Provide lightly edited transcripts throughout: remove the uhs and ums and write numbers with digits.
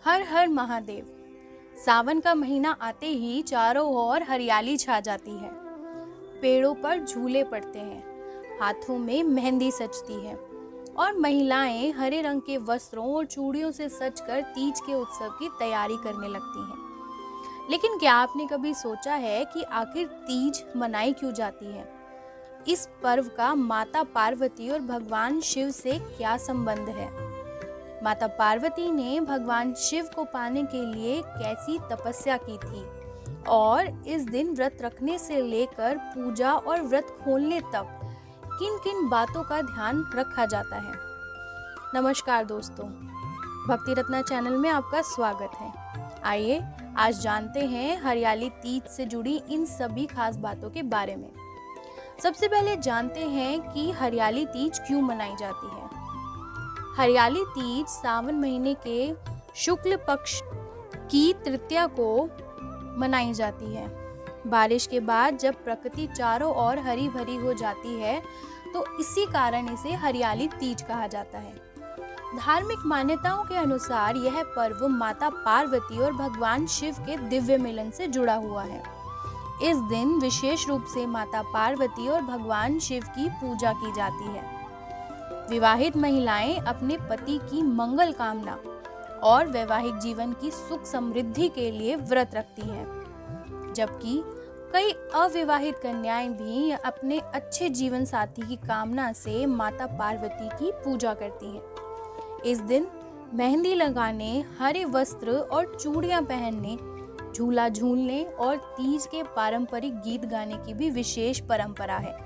हर हर महादेव। सावन का महीना आते ही चारों ओर हरियाली छा जाती है। पेड़ों पर झूले पड़ते हैं, हाथों में मेहंदी सजती है और महिलाएं हरे रंग के वस्त्रों और चूड़ियों से सजकर तीज के उत्सव की तैयारी करने लगती हैं। लेकिन क्या आपने कभी सोचा है कि आखिर तीज मनाई क्यों जाती है? इस पर्व का माता पार्वती और भगवान शिव से क्या संबंध है? माता पार्वती ने भगवान शिव को पाने के लिए कैसी तपस्या की थी और इस दिन व्रत रखने से लेकर पूजा और व्रत खोलने तक किन किन बातों का ध्यान रखा जाता है। नमस्कार दोस्तों, भक्ति रत्ना चैनल में आपका स्वागत है। आइए आज जानते हैं हरियाली तीज से जुड़ी इन सभी खास बातों के बारे में। सबसे पहले जानते हैं कि हरियाली तीज क्यों मनाई जाती है। हरियाली तीज सावन महीने के शुक्ल पक्ष की तृतीया को मनाई जाती है। बारिश के बाद जब प्रकृति चारों ओर हरी भरी हो जाती है तो इसी कारण इसे हरियाली तीज कहा जाता है। धार्मिक मान्यताओं के अनुसार यह पर्व माता पार्वती और भगवान शिव के दिव्य मिलन से जुड़ा हुआ है। इस दिन विशेष रूप से माता पार्वती और भगवान शिव की पूजा की जाती है। विवाहित महिलाएं अपने पति की मंगल कामना और वैवाहिक जीवन की सुख समृद्धि के लिए व्रत रखती हैं, जबकि कई अविवाहित कन्याएं भी अपने अच्छे जीवन साथी की कामना से माता पार्वती की पूजा करती हैं। इस दिन मेहंदी लगाने, हरे वस्त्र और चूड़ियां पहनने, झूला झूलने और तीज के पारंपरिक गीत गाने की भी विशेष परंपरा है।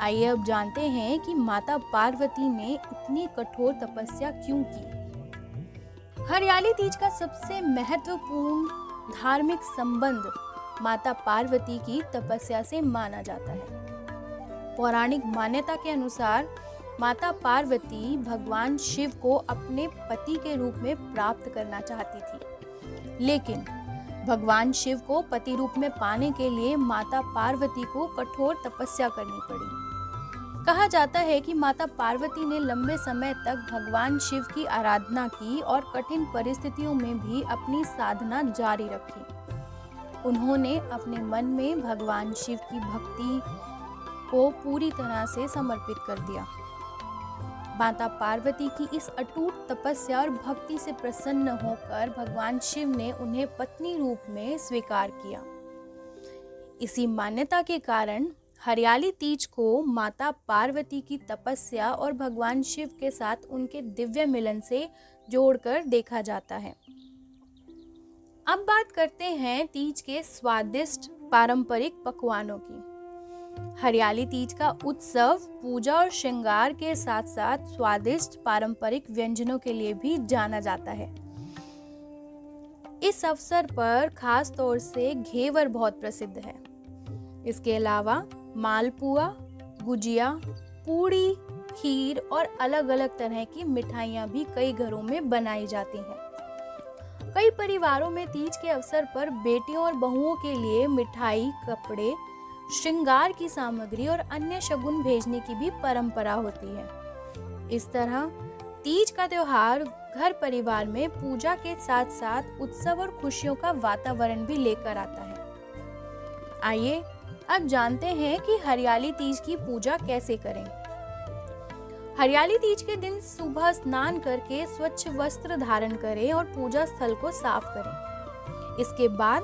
आइए अब जानते हैं कि माता पार्वती ने इतनी कठोर तपस्या क्यों की। हरियाली तीज का सबसे महत्वपूर्ण धार्मिक संबंध माता पार्वती की तपस्या से माना जाता है। पौराणिक मान्यता के अनुसार माता पार्वती भगवान शिव को अपने पति के रूप में प्राप्त करना चाहती थी, लेकिन भगवान शिव को पति रूप में पाने के लिए माता पार्वती को कठोर तपस्या करनी पड़ी। कहा जाता है कि माता पार्वती ने लंबे समय तक भगवान शिव की आराधना की और कठिन परिस्थितियों में भी अपनी साधना जारी रखी। उन्होंने अपने मन में भगवान शिव की भक्ति को पूरी तरह से समर्पित कर दिया। माता पार्वती की इस अटूट तपस्या और भक्ति से प्रसन्न होकर भगवान शिव ने उन्हें पत्नी रूप में स्वीकार किया। इसी मान्यता के कारण हरियाली तीज को माता पार्वती की तपस्या और भगवान शिव के साथ उनके दिव्य मिलन से जोड़कर देखा जाता है। अब बात करते हैं तीज के स्वादिष्ट पारंपरिक पकवानों की। हरियाली तीज का उत्सव पूजा और श्रृंगार के साथ साथ स्वादिष्ट पारंपरिक व्यंजनों के लिए भी जाना जाता है। इस अवसर पर खास तौर से घेवर बहुत प्रसिद्ध है। इसके अलावा मालपुआ, गुजिया, पूड़ी, खीर और अलग अलग तरह की मिठाइयाँ भी कई घरों में बनाई जाती हैं। कई परिवारों में तीज के अवसर पर बेटियों और बहुओं के लिए मिठाई, कपड़े, श्रृंगार की सामग्री और अन्य शगुन भेजने की भी परंपरा होती है। इस तरह तीज का त्योहार घर परिवार में पूजा के साथ साथ उत्सव और खुशियों का वातावरण भी लेकर आता है। आइए अब जानते हैं कि हरियाली तीज की पूजा कैसे करें। हरियाली तीज के दिन सुबह स्नान करके स्वच्छ वस्त्र धारण करें और पूजा स्थल को साफ करें। इसके बाद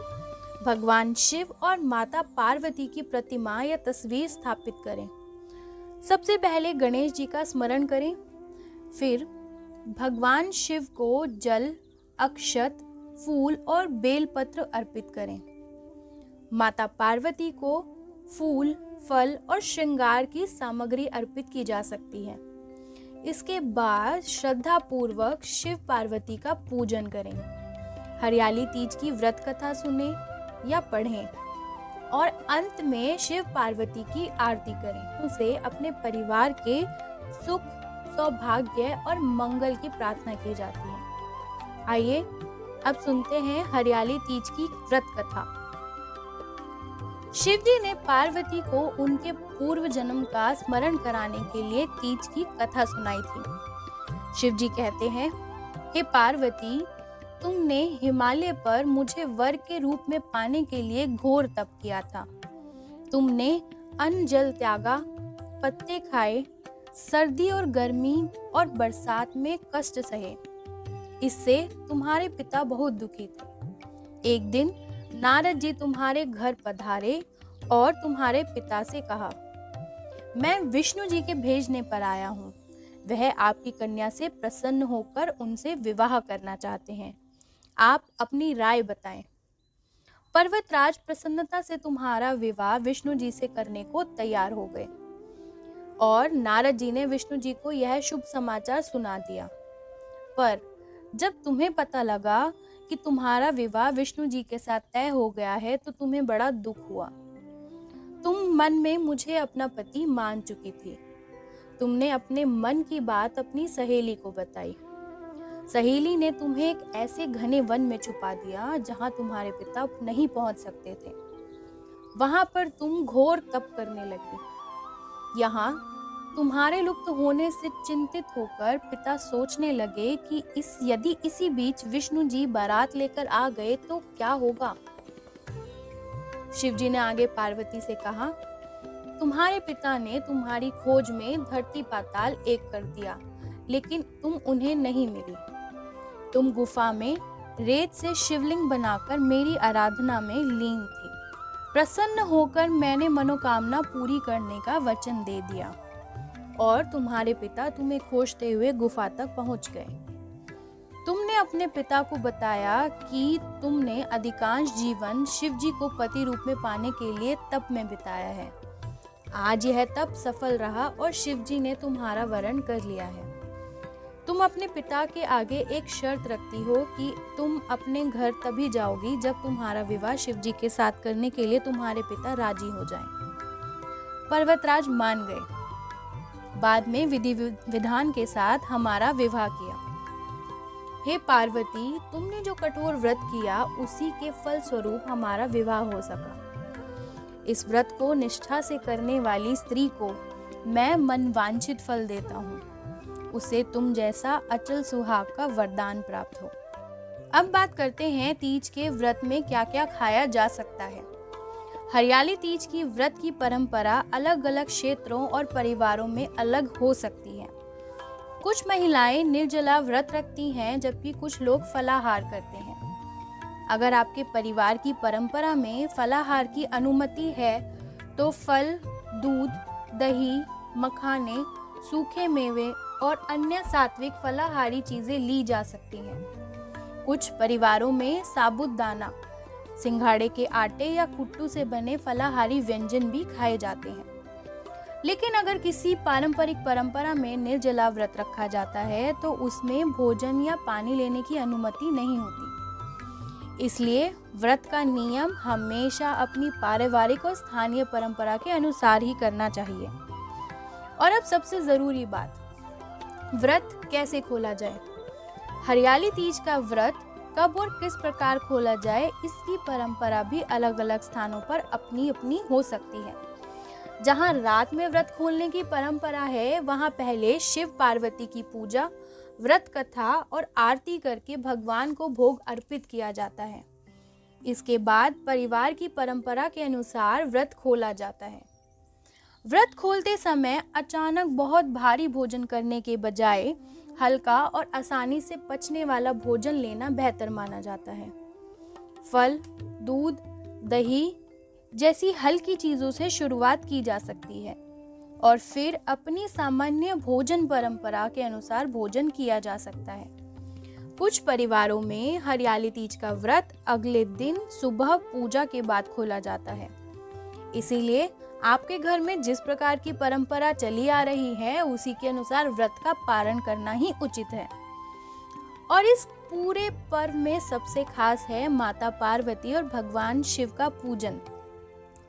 भगवान शिव और माता पार्वती की प्रतिमा या तस्वीर स्थापित करें। सबसे पहले गणेश जी का स्मरण करें, फिर भगवान शिव को जल, अक्षत, फूल और बेलपत्र अर्पित करें। माता पार्वती को फूल, फल और श्रृंगार की सामग्री अर्पित की जा सकती है। इसके बाद श्रद्धा पूर्वक शिव पार्वती का पूजन करें। हरियाली तीज की व्रत कथा सुने या पढ़ें और अंत में शिव पार्वती की आरती करें। उसे अपने परिवार के सुख, सौभाग्य और मंगल की प्रार्थना की जाती है। आइए अब सुनते हैं हरियाली तीज की व्रत कथा। शिवजी ने पार्वती को उनके पूर्व जन्म का स्मरण कराने के लिए तीज की कथा सुनाई थी। शिवजी कहते हैं, हे पार्वती, तुमने हिमालय पर मुझे वर के रूप में पाने के लिए घोर तप किया था। तुमने अन्न जल त्यागा, पत्ते खाए, सर्दी और गर्मी और बरसात में कष्ट सहे। इससे तुम्हारे पिता बहुत दुखी थे। एक दिन नारद जी तुम्हारे घर पधारे और तुम्हारे पिता से कहा, मैं विष्णु जी के भेजने पर आया हूँ। वह आपकी कन्या से प्रसन्न होकर उनसे विवाह करना चाहते हैं। आप अपनी राय बताएं। पर्वतराज प्रसन्नता से तुम्हारा विवाह विष्णु जी से करने को तैयार हो गए और नारद जी ने विष्णु जी को यह शुभ समाचार सुना दिया। पर जब तुम्हें पता लगा कि तुम्हारा विवाह विष्णु जी के साथ तय हो गया है तो तुम्हें बड़ा दुख हुआ। तुम मन में मुझे अपना पति मान चुकी थी। तुमने अपने मन की बात अपनी सहेली को बताई। सहेली ने तुम्हें एक ऐसे घने वन में छुपा दिया जहां तुम्हारे पिता नहीं पहुंच सकते थे। वहां पर तुम घोर तप करने लगी। यहाँ तुम्हारे लुप्त होने से चिंतित होकर पिता सोचने लगे कि यदि इसी बीच विष्णु जी बारात लेकर आ गए तो क्या होगा। शिव जी ने आगे पार्वती से कहा, तुम्हारे पिता ने तुम्हारी खोज में धरती पाताल एक कर दिया, लेकिन तुम उन्हें नहीं मिली। तुम गुफा में रेत से शिवलिंग बनाकर मेरी आराधना में लीन थी। प्रसन्न होकर मैंने मनोकामना पूरी करने का वचन दे दिया और तुम्हारे पिता तुम्हें खोजते हुए गुफा तक पहुंच गए। तुमने अपने पिता को बताया कि तुमने अधिकांश जीवन शिव जी को पति रूप में पाने के लिए तप में बिताया है। आज यह तप सफल रहा और शिव जी ने तुम्हारा वरण कर लिया है। तुम अपने पिता के आगे एक शर्त रखती हो कि तुम अपने घर तभी जाओगी जब तुम्हारा विवाह शिव जी के साथ करने के लिए तुम्हारे पिता राजी हो जाएं। पर्वतराज मान गए। बाद में विधि विधान के साथ हमारा विवाह किया। हे पार्वती, तुमने जो कठोर व्रत किया उसी के फल स्वरूप हमारा विवाह हो सका। इस व्रत को निष्ठा से करने वाली स्त्री को मैं मनवांछित फल देता हूँ। उसे तुम जैसा अचल सुहाग का वरदान प्राप्त हो। अब बात करते हैं तीज के व्रत में क्या क्या खाया जा सकता है। हरियाली तीज की व्रत की परंपरा अलग अलग क्षेत्रों और परिवारों में अलग हो सकती है। कुछ महिलाएं निर्जला व्रत रखती हैं, जबकि कुछ लोग फलाहार करते हैं। अगर आपके परिवार की परंपरा में फलाहार की अनुमति है तो फल, दूध, दही, मखाने, सूखे मेवे और अन्य सात्विक फलाहारी चीजें ली जा सकती हैं। कुछ परिवारों में साबूदाना, सिंघाड़े के आटे या कुट्टू से बने फलाहारी व्यंजन भी खाए जाते हैं। लेकिन अगर किसी पारंपरिक परंपरा में निर्जला व्रत रखा जाता है तो उसमें भोजन या पानी लेने की अनुमति नहीं होती। इसलिए व्रत का नियम हमेशा अपनी पारिवारिक और स्थानीय परंपरा के अनुसार ही करना चाहिए। और अब सबसे जरूरी बात, व्रत कैसे खोला जाए। हरियाली तीज का व्रत कब और किस प्रकार खोला जाए, इसकी परंपरा भी अलग अलग स्थानों पर अपनी अपनी हो सकती है। जहाँ रात में व्रत खोलने की परंपरा है, वहाँ पहले शिव पार्वती की पूजा, व्रत कथा और आरती करके भगवान को भोग अर्पित किया जाता है। इसके बाद परिवार की परंपरा के अनुसार व्रत खोला जाता है। व्रत खोलते समय अचानक बहुत भारी भोजन करने के बजाय हल्का और आसानी से पचने वाला भोजन लेना बेहतर माना जाता है। फल, दूध, दही जैसी हल्की चीजों से शुरुआत की जा सकती है और फिर अपनी सामान्य भोजन परंपरा के अनुसार भोजन किया जा सकता है। कुछ परिवारों में हरियाली तीज का व्रत अगले दिन सुबह पूजा के बाद खोला जाता है। इसीलिए आपके घर में जिस प्रकार की परंपरा चली आ रही है उसी के अनुसार व्रत का पालन करना ही उचित है। और इस पूरे पर्व में सबसे खास है माता पार्वती और भगवान शिव का पूजन।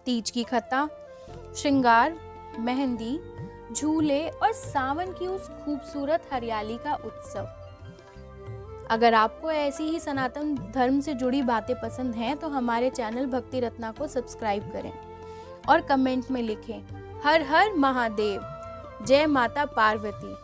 तीज की कथा, श्रृंगार, मेहंदी, झूले और सावन की उस खूबसूरत हरियाली का उत्सव। अगर आपको ऐसी ही सनातन धर्म से जुड़ी बातें पसंद हैं तो हमारे चैनल भक्ति रत्ना को सब्सक्राइब करें और कमेंट में लिखें, हर हर महादेव, जय माता पार्वती।